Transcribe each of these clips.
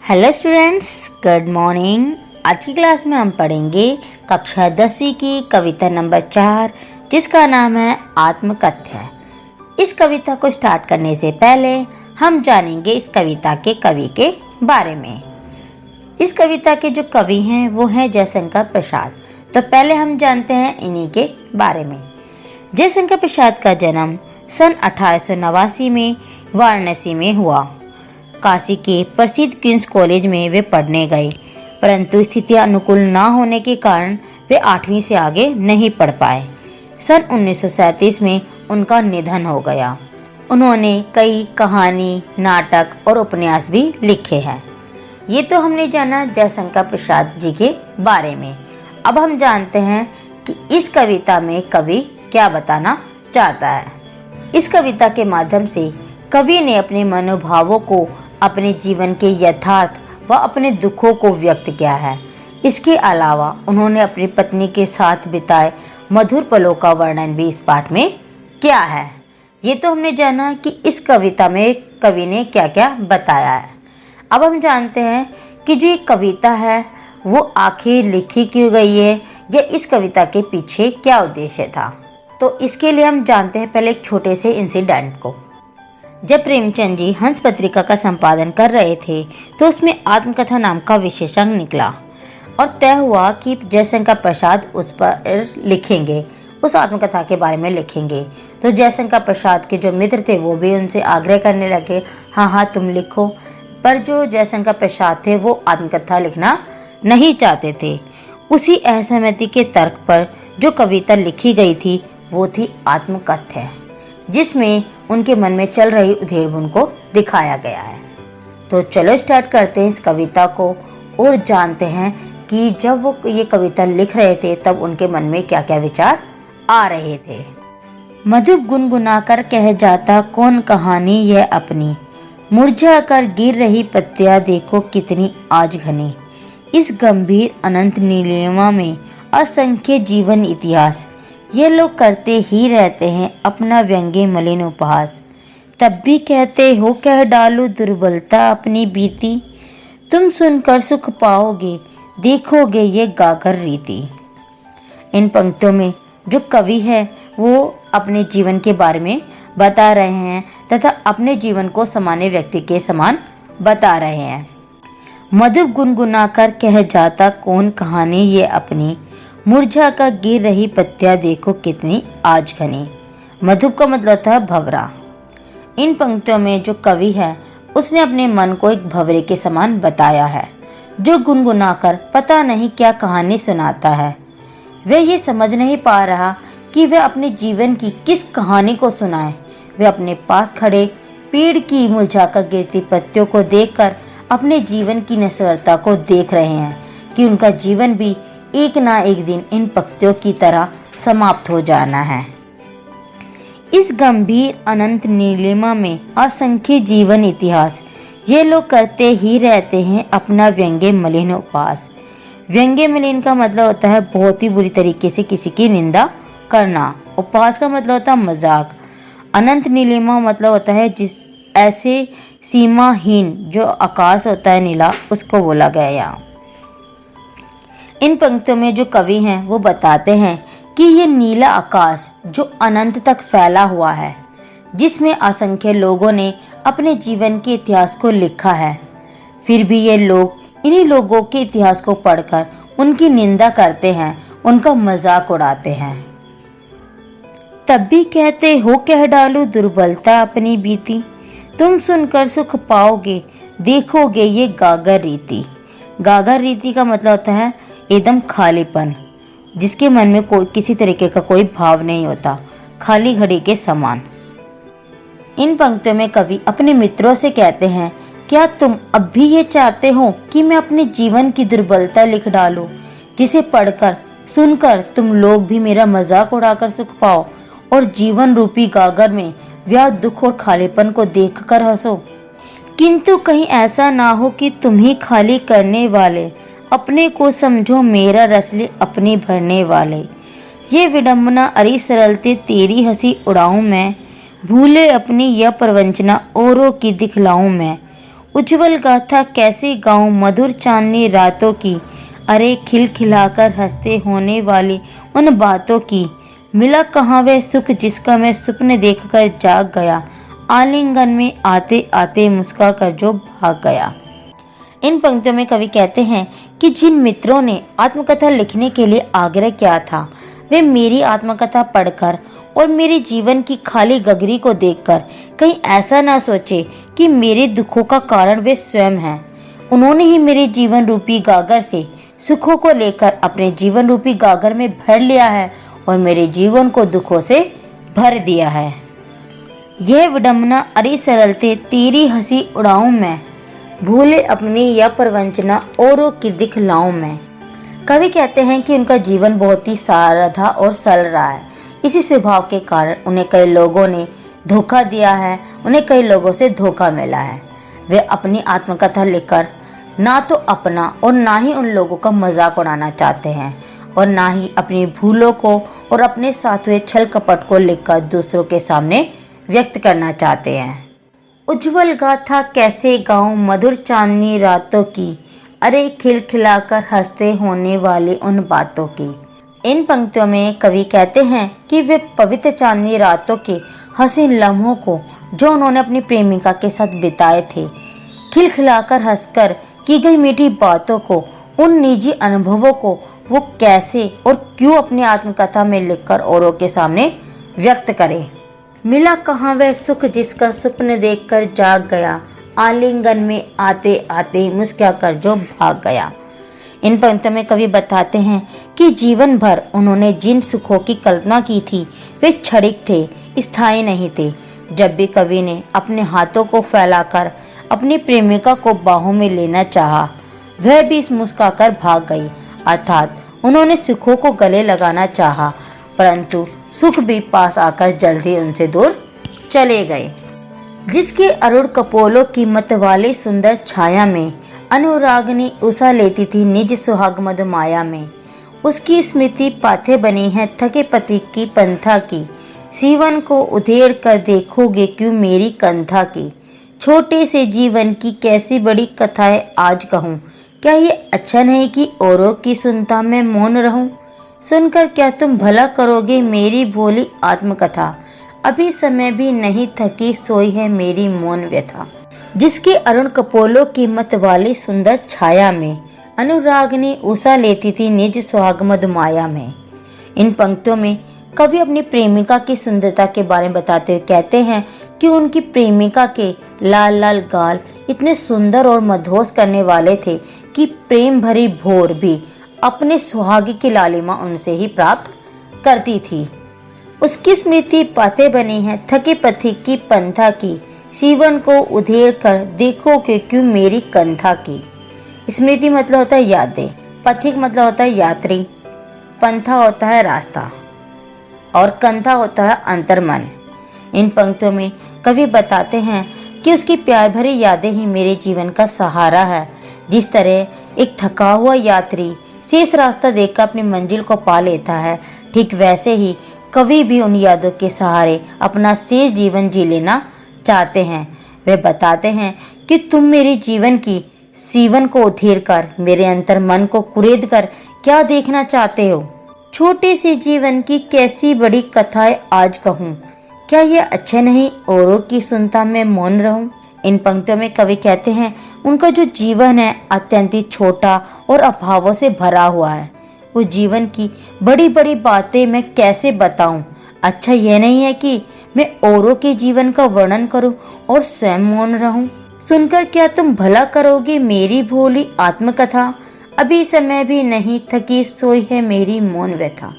Hello students, good morning. आज की class में हम पढ़ेंगे कक्षा 10वीं की कविता नंबर 4, जिसका नाम है आत्मकथ्य। इस कविता को स्टार्ट करने से पहले हम जानेंगे इस कविता के कवि के बारे में। इस कविता के जो कवि हैं वो हैं जयशंकर प्रसाद। तो पहले हम जानते हैं इन्हीं के बारे में। जयशंकर प्रसाद का जन्म सन 1889 में वाराणसी में हुआ। काशी के प्रसिद्ध क्वींस कॉलेज में वे पढ़ने गए, परंतु स्थितियां अनुकूल न होने के कारण वे 8वीं से आगे नहीं पढ़ पाए। सन 1937 में उनका निधन हो गया। उन्होंने कई कहानी, नाटक और उपन्यास भी लिखे हैं। ये तो हमने जाना जयशंकर प्रसाद जी के बारे में। अब हम जानते हैं कि इस कविता में कवि क्या बताना चाहता है। इस कविता के माध्यम से कवि ने अपने मनोभावों को, अपने जीवन के यथार्थ व अपने दुखों को व्यक्त किया है। इसके अलावा उन्होंने अपनी पत्नी के साथ बिताए मधुर पलों का वर्णन भी इस पाठ में किया है। ये तो हमने जाना कि इस कविता में कवि ने क्या क्या बताया है। अब हम जानते हैं कि जो ये कविता है वो आखिर लिखी क्यों गई है या इस कविता के पीछे क्या उद्देश्य था। तो इसके लिए हम जानते हैं पहले एक छोटे से इंसिडेंट को। जब प्रेमचंद जी हंस पत्रिका का संपादन कर रहे थे तो उसमें आत्मकथा नाम का विशेषांक निकला और तय हुआ कि जयशंकर प्रसाद उस पर लिखेंगे, उस आत्मकथा के बारे में लिखेंगे। तो जयशंकर प्रसाद के जो मित्र थे वो भी उनसे आग्रह करने लगे, हाँ तुम लिखो। पर जो जयशंकर प्रसाद थे वो आत्मकथा लिखना नहीं चाहते थे। उसी असहमति के तर्क पर जो कविता लिखी गई थी वो थी आत्मकथ्य, जिसमें उनके मन में चल रही उधेड़-बुन को दिखाया गया है। तो चलो स्टार्ट करते हैं इस कविता को और जानते हैं कि जब वो ये कविता लिख रहे थे तब उनके मन में क्या क्या विचार आ रहे थे। मधुप गुनगुनाकर कह जाता कौन कहानी यह अपनी, मुरझा कर गिर रही पत्तियां देखो कितनी आज घनी। इस गंभीर अनंत नीलिमा में असंख्य जीवन इतिहास, ये लोग करते ही रहते हैं अपना व्यंग्य मलिन उपहास। तब भी कहते हो कह डालो दुर्बलता अपनी बीती, तुम सुनकर सुख पाओगे देखोगे ये गागर रीति। इन पंक्तियों में जो कवि है वो अपने जीवन के बारे में बता रहे हैं तथा अपने जीवन को सामान्य व्यक्ति के समान बता रहे हैं। मधुप गुनगुनाकर कह जाता कौन कहानी ये अपनी, मुरझा कर गिर रही पत्तियां देखो कितनी आज घनी। मधुप का मतलब होता है भंवरा। इन पंक्तियों में जो कवि है उसने अपने मन को एक भंवरे के समान बताया है, जो गुनगुनाकर पता नहीं क्या कहानी सुनाता है। वह ये समझ नहीं पा रहा कि वह अपने जीवन की किस कहानी को सुनाए। वह अपने पास खड़े पेड़ की मुरझाकर गिरती पत्तियों को देखकर अपने जीवन की नश्वरता को देख रहे हैं कि उनका जीवन भी एक ना एक दिन इन पत्तियों की तरह समाप्त हो जाना है। इस गंभीर अनंत नीलिमा में असंख्य जीवन इतिहास, ये लोग करते ही रहते हैं अपना व्यंग्य मलिन उपहास। व्यंग्य मलिन का मतलब होता है बहुत ही बुरी तरीके से किसी की निंदा करना। उपहास का मतलब होता है मजाक। अनंत नीलिमा मतलब होता है जिस ऐसे सीमाहीन जो आकाश होता है नीला, उसको बोला गया यहाँ। इन पंक्तियों में जो कवि हैं वो बताते हैं कि ये नीला आकाश जो अनंत तक फैला हुआ है, जिसमें असंख्य लोगों ने अपने जीवन के इतिहास को लिखा है, फिर भी ये लोग इन्हीं लोगों के इतिहास को पढ़कर उनकी निंदा करते हैं, उनका मजाक उड़ाते हैं। तब भी कहते हो कह डालो दुर्बलता अपनी बीती, तुम सुनकर सुख पाओगे देखोगे ये गागर रीति। गागर रीति का मतलब होता है एकदम खालीपन, जिसके मन में कोई किसी तरीके का कोई भाव नहीं होता, खाली घड़ी के समान। इन पंक्तियों में कवि अपने मित्रों से कहते हैं, क्या तुम अब भी ये चाहते हो कि मैं अपने जीवन की दुर्बलता लिख डालूं, जिसे पढ़कर सुनकर तुम लोग भी मेरा मजाक उड़ाकर सुख पाओ और जीवन रूपी गागर में व्याध दुख और खालीपन को देखकर हंसो। किंतु कहीं ऐसा ना हो कि तुम ही खाली करने वाले, अपने को समझो मेरा रसले अपनी भरने वाले। ये विडंबना अरी सरलते तेरी हंसी उड़ाऊं मैं, भूले अपनी यह प्रवंचना औरों की दिखलाऊं मैं। उज्जवल गाथा कैसे गाऊं मधुर चांदनी रातों की, अरे खिलखिलाकर हंसते होने वाली उन बातों की। मिला कहाँ वह सुख जिसका मैं स्वप्न देखकर जाग गया, आलिंगन में आते आते मुस्का कर जो भाग गया। इन पंक्तियों में कवि कहते हैं कि जिन मित्रों ने आत्मकथा लिखने के लिए आग्रह किया था, वे मेरी आत्मकथा पढ़कर और मेरे जीवन की खाली गगरी को देखकर कहीं ऐसा ना सोचे कि मेरे दुखों का कारण वे स्वयं हैं। उन्होंने ही मेरे जीवन रूपी गागर से सुखों को लेकर अपने जीवन रूपी गागर में भर लिया है और मेरे जीवन को दुखों से भर दिया है। यह विडम्बना अरे सरलते तेरी हंसी उड़ाऊं मैं, भूले अपनी यह प्रवंचना औरों की दिखलाऊं मैं। कवि कहते हैं कि उनका जीवन बहुत ही सादा और सरल रहा है। इसी स्वभाव के कारण उन्हें कई लोगों ने धोखा दिया है, उन्हें कई लोगों से धोखा मिला है। वे अपनी आत्मकथा लिखकर ना तो अपना और ना ही उन लोगों का मजाक उड़ाना चाहते हैं और ना ही अपनी भूलों को और अपने साथ हुए छल कपट को लिखकर दूसरों के सामने व्यक्त करना चाहते हैं। उज्जवल गाथा कैसे गाऊं मधुर चांदनी रातों की, अरे खिलखिलाकर हंसते होने वाली उन बातों की। इन पंक्तियों में कवि कहते हैं कि वे पवित्र चांदनी रातों के हसीन लम्हों को जो उन्होंने अपनी प्रेमिका के साथ बिताए थे, खिलखिलाकर हंसकर की गई मीठी बातों को, उन निजी अनुभवों को वो कैसे और क्यों अपनी आत्मकथा में लिखकर औरों के सामने व्यक्त करे। मिला कहाँ वह सुख जिसका स्वप्न देखकर जाग गया, आलिंगन में आते आते मुस्कुरा कर जो भाग गया। इन पंक्तियों में कवि बताते हैं कि जीवन भर उन्होंने जिन सुखों की कल्पना की थी वे क्षणिक थे, स्थायी नहीं थे। जब भी कवि ने अपने हाथों को फैलाकर अपनी प्रेमिका को बाहों में लेना चाहा, वह भी मुस्कुराकर भाग गई। अर्थात उन्होंने सुखों को गले लगाना चाहा, परंतु सुख भी पास आकर जल्द ही उनसे दूर चले गए। जिसके अरुण कपोलों की मतवाली सुंदर छाया में अनुरागनी उषा लेती थी निज सुहाग मधु माया में, उसकी स्मृति पाथे बनी है थके पति की पंथा की, सीवन को उधेड़ कर देखोगे क्यों मेरी कंथा की। छोटे से जीवन की कैसी बड़ी कथाएं आज कहूँ, क्या ये अच्छा नहीं कि औरों की सुनता मैं मौन रहूं। सुनकर क्या तुम भला करोगे मेरी भोली आत्मकथा, अभी समय भी नहीं थकी सोई है मेरी मौन व्यथा। जिसके अरुण कपोलों की मत वाली सुंदर छाया में अनुरागनी उषा लेती थी निज सुहाग मधु माया में। इन पंक्तियों में कवि अपनी प्रेमिका की सुंदरता के बारे में बताते हुए कहते हैं कि उनकी प्रेमिका के लाल लाल गाल इतने सुंदर और मदहोश करने वाले थे कि प्रेम भरी भोर भी अपने सुहागी की लालिमा उनसे ही प्राप्त करती थी। उसकी स्मृति पाते बनी है थके पथिक की पंथा की, सीवन को उधेड़ कर देखो कि क्यों मेरी कंथा की। स्मृति मतलब होता है यादें, पथिक मतलब होता है यात्री, पंथा होता है रास्ता और कंथा होता है अंतर्मन। इन पंक्तियों में कवि बताते हैं कि उसकी प्यार भरी यादें ही मेरे जीवन का सहारा है। जिस तरह एक थका हुआ यात्री शेष रास्ता देखकर अपनी मंजिल को पा लेता है, ठीक वैसे ही कवि भी उन यादों के सहारे अपना शेष जीवन जी लेना चाहते हैं। वे बताते हैं कि तुम मेरे जीवन की सीवन को उधेड़ कर मेरे अंतर मन को कुरेद कर क्या देखना चाहते हो। छोटे से जीवन की कैसी बड़ी कथाएं आज कहूँ, क्या ये अच्छा नहीं औरों की सुनता मैं मौन रहूं। इन पंक्तियों में कवि कहते हैं उनका जो जीवन है अत्यंत ही छोटा और अभावों से भरा हुआ है। उस जीवन की बड़ी बड़ी बातें मैं कैसे बताऊं। अच्छा यह नहीं है कि मैं औरों के जीवन का वर्णन करूं और स्वयं मौन रहूं। सुनकर क्या तुम भला करोगे मेरी भोली आत्मकथा, अभी समय भी नहीं थकी सोई है मेरी मौन व्यथा।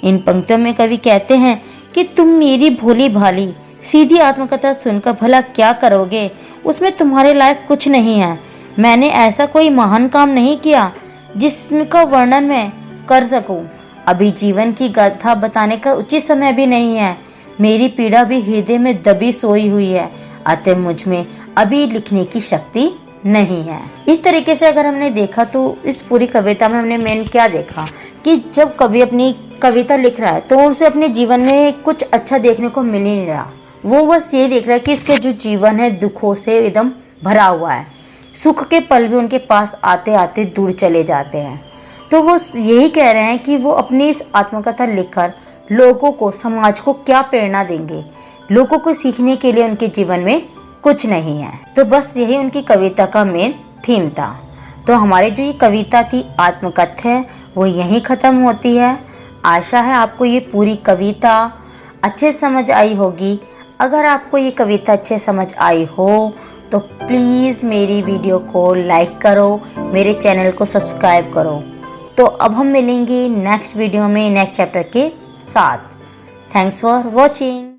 इन पंक्तियों में कवि कहते हैं कि तुम मेरी भोली भाली सीधी आत्मकथा सुनकर भला क्या करोगे, उसमें तुम्हारे लायक कुछ नहीं है। मैंने ऐसा कोई महान काम नहीं किया जिसका वर्णन मैं कर सकूं। अभी जीवन की गाथा बताने का उचित समय भी नहीं है। मेरी पीड़ा भी हृदय में दबी सोई हुई है, अतः मुझ में अभी लिखने की शक्ति नहीं है। इस तरीके से अगर हमने देखा तो इस पूरी कविता में हमने मेन क्या देखा कि जब कवि अपनी कविता लिख रहा है तो उसे अपने जीवन में कुछ अच्छा देखने को मिल ही नहीं रहा। वो बस ये देख रहा है कि इसके जो जीवन है दुखों से एकदम भरा हुआ है। सुख के पल भी उनके पास आते आते दूर चले जाते हैं। तो वो यही कह रहे हैं कि वो अपनी इस आत्मकथा लिखकर लोगों को, समाज को क्या प्रेरणा देंगे। लोगों को सीखने के लिए उनके जीवन में कुछ नहीं है। तो बस यही उनकी कविता का मेन थीम था। तो हमारी जो ये कविता थी आत्मकथा है, वो यहीं ख़त्म होती है। आशा है आपको ये पूरी कविता अच्छे समझ आई होगी। अगर आपको ये कविता अच्छे समझ आई हो तो प्लीज़ मेरी वीडियो को लाइक करो, मेरे चैनल को सब्सक्राइब करो। तो अब हम मिलेंगे नेक्स्ट वीडियो में नेक्स्ट चैप्टर के साथ। Thanks for watching.